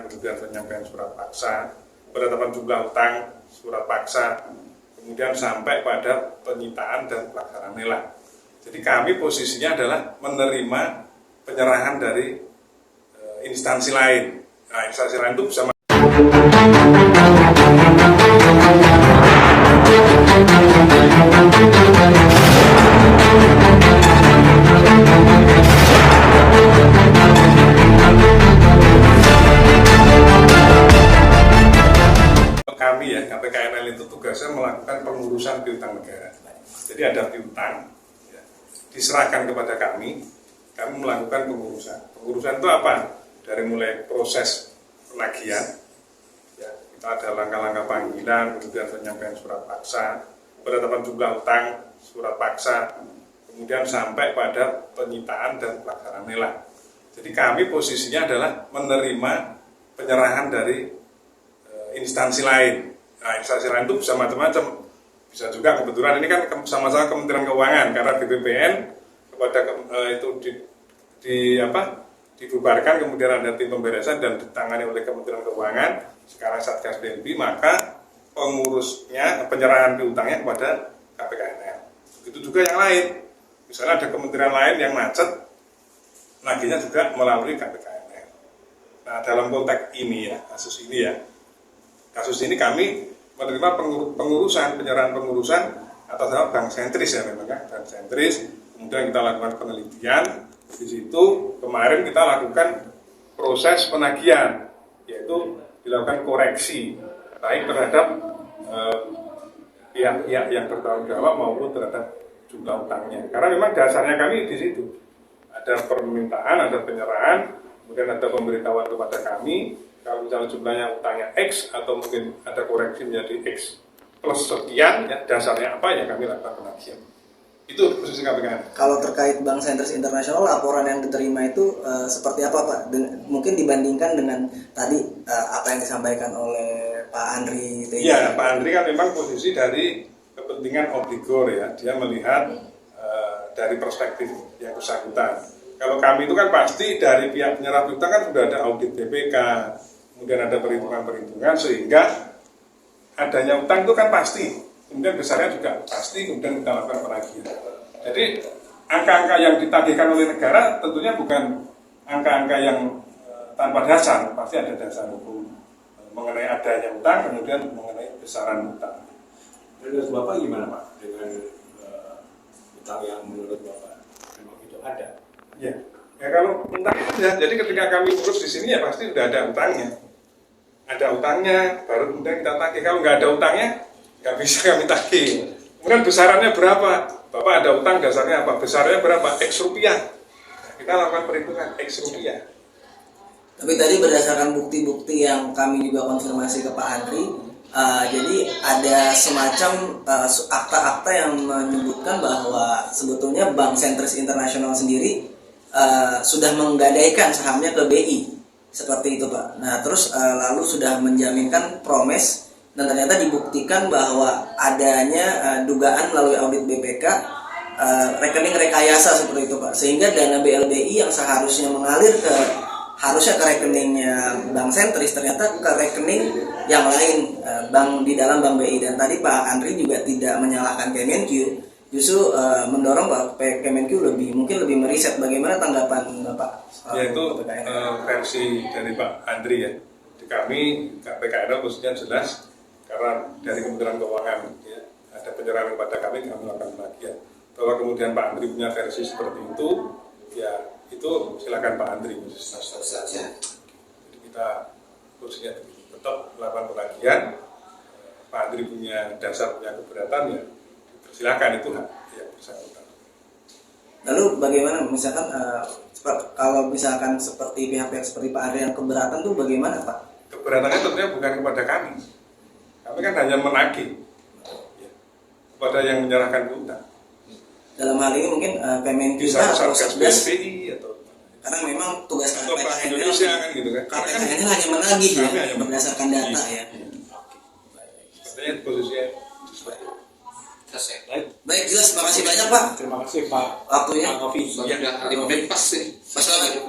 kemudian penyampaian surat paksa, penetapan jumlah utang, surat paksa, kemudian sampai pada penyitaan dan pelaksanaan lelang. Jadi kami posisinya adalah menerima penyerahan dari instansi lain. Nah, instansi lain itu bisa kami ya, KPKNL itu tugasnya melakukan pengurusan piutang negara. Jadi ada piutang, ya, diserahkan kepada kami melakukan pengurusan. Pengurusan itu apa? Dari mulai proses penagihan, ya, kita ada langkah-langkah panggilan, kemudian penyampaian surat paksa, penetapan jumlah utang, surat paksa, kemudian sampai pada penyitaan dan pelaksanaan lelang. Jadi kami posisinya adalah menerima penyerahan dari instansi lain. Nah, instansi lain itu bisa macam-macam. Bisa juga kebetulan ini kan sama-sama Kementerian Keuangan, karena BPPN kepada dibubarkan, kemudian ada tim pemberesan dan ditangani oleh Kementerian Keuangan, sekarang Satgas DNB, maka pengurusnya penyerahan piutangnya kepada KPKNL. Begitu juga yang lain. Misalnya ada kementerian lain yang macet, nagihnya juga melalui KPKNL. Nah, dalam konteks ini ya, kasus ini kami menerima penyerahan pengurusan atas nama bank sentris ya, memang kan, bank sentris. Kemudian kita lakukan penelitian. Di situ kemarin kita lakukan proses penagihan, yaitu dilakukan koreksi baik terhadap pihak-pihak yang bertanggung jawab maupun terhadap jumlah utangnya. Karena memang dasarnya kami di situ ada permintaan, ada penyerahan, kemudian ada pemberitahuan kepada kami. Kalau misalnya jumlahnya utangnya X atau mungkin ada koreksi menjadi X plus sekian, ya, dasarnya apa ya kami lakukan penagihan. Itu posisi KPKNL. Kalau terkait Bank Sentris Internasional, laporan yang diterima itu seperti apa Pak? Mungkin dibandingkan dengan tadi apa yang disampaikan oleh Pak Andri. Iya, Pak Andri kan memang posisi dari kepentingan obligor ya, dia melihat dari perspektif yang bersangkutan. Kalau kami itu kan pasti dari pihak penyerah piutang kan sudah ada audit BPK, kemudian ada perhitungan-perhitungan, sehingga adanya utang itu kan pasti, kemudian besarnya juga pasti, kemudian kita lakukan penagihan. Jadi angka-angka yang ditagihkan oleh negara tentunya bukan angka-angka yang tanpa dasar, pasti ada dasar hukum mengenai adanya utang, kemudian mengenai besaran utang. Menurut Bapak gimana Pak dengan utang yang menurut Bapak memang itu ada? Ya kalau utang ya, jadi ketika kami urus di sini ya pasti sudah ada utangnya. Ada utangnya, baru kemudian kita tagih. Kalau nggak ada utangnya, nggak bisa kami tagih. Kemudian besarannya berapa? Bapak ada utang, dasarnya apa? Besarnya berapa? X rupiah. Kita lakukan perhitungan X rupiah. Tapi tadi berdasarkan bukti-bukti yang kami juga konfirmasi ke Pak Andri, jadi ada semacam akta-akta yang menyebutkan bahwa sebetulnya Bank Sentris Internasional sendiri sudah menggadaikan sahamnya ke BI, seperti itu Pak. Nah terus lalu sudah menjaminkan promes, dan ternyata dibuktikan bahwa adanya dugaan melalui audit BPK rekening rekayasa seperti itu Pak, sehingga dana BLBI yang seharusnya mengalir harusnya ke rekeningnya Bank Sentris ternyata ke rekening yang lain, bank di dalam Bank BI. Dan tadi Pak Andri juga tidak menyalahkan Kemenq, justru mendorong Pak Kemenq mungkin lebih meriset. Bagaimana tanggapan Bapak? Yaitu versi dari Pak Andri ya. Di kami KPKNL khususnya jelas karena dari Kementerian Keuangan ya, ada penyerahan kepada kami melakukan penagihan. Kalau kemudian Pak Andri punya versi seperti itu, ya itu silakan Pak Andri saja. Jadi kita khususnya tetap melakukan penagihan. Pak Andri punya dasar, punya keberatan ya, silakan, itu hak ya bersangkutan. Lalu bagaimana misalkan kalau misalkan seperti pihak-pihak seperti Pak Andri yang keberatan tuh bagaimana Pak? Keberatannya tentunya bukan kepada kami. Kami kan hanya menagih ya, kepada yang menyerahkan piutang. Dalam hal ini mungkin Kemenq atau Satgas BPI atau karena memang tugas KPKNL Indonesia kan gitu kan. KPKNL hanya menagih ya, berdasarkan data ya. Sepertinya posisinya baik jelas, terima kasih banyak Pak. Terima kasih Pak. Waktunya. Pak Novi. Sudah 5 menit pas sih. Pas lagi.